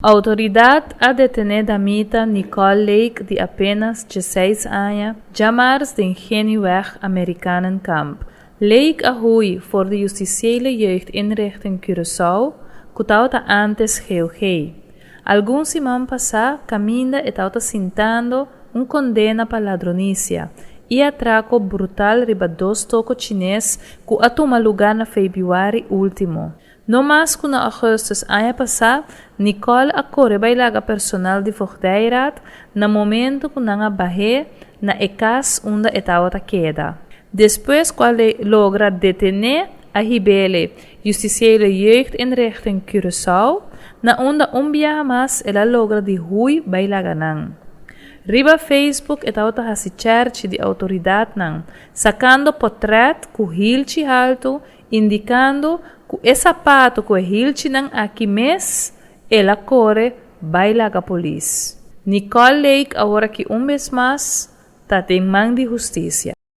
Autoridade a detener damita Nicole Lake, de apenas 16 anos, jamars de Ingenieweg Amerikanenkamp. Lake ahui voor de justitiële jeugdinrichting Curaçao, que antes GOG. Alguns semanas passadas, Caminda estava sentando condena para ladronícia e atraco brutal riba 2 toko chinês que atoma lugar na Februário último. No mais que na agosto ano passado, Nicole acorre bailaga personal de Voogdijraad na momento que nanga barre na ekas onde estava queda. Depois, quando logra detener a rebelde justiciële jeugdinrichting Curaçao, na onda mais ela logra de hui bailaga nang. Riba Facebook estava a charge de autoridade nang, sacando portrait com hilchi alto, indicando que esse sapato com hilchi nang aqui mês, ela corre bailaga polícia. Nicole Lake agora que vez mais está em mão de justiça.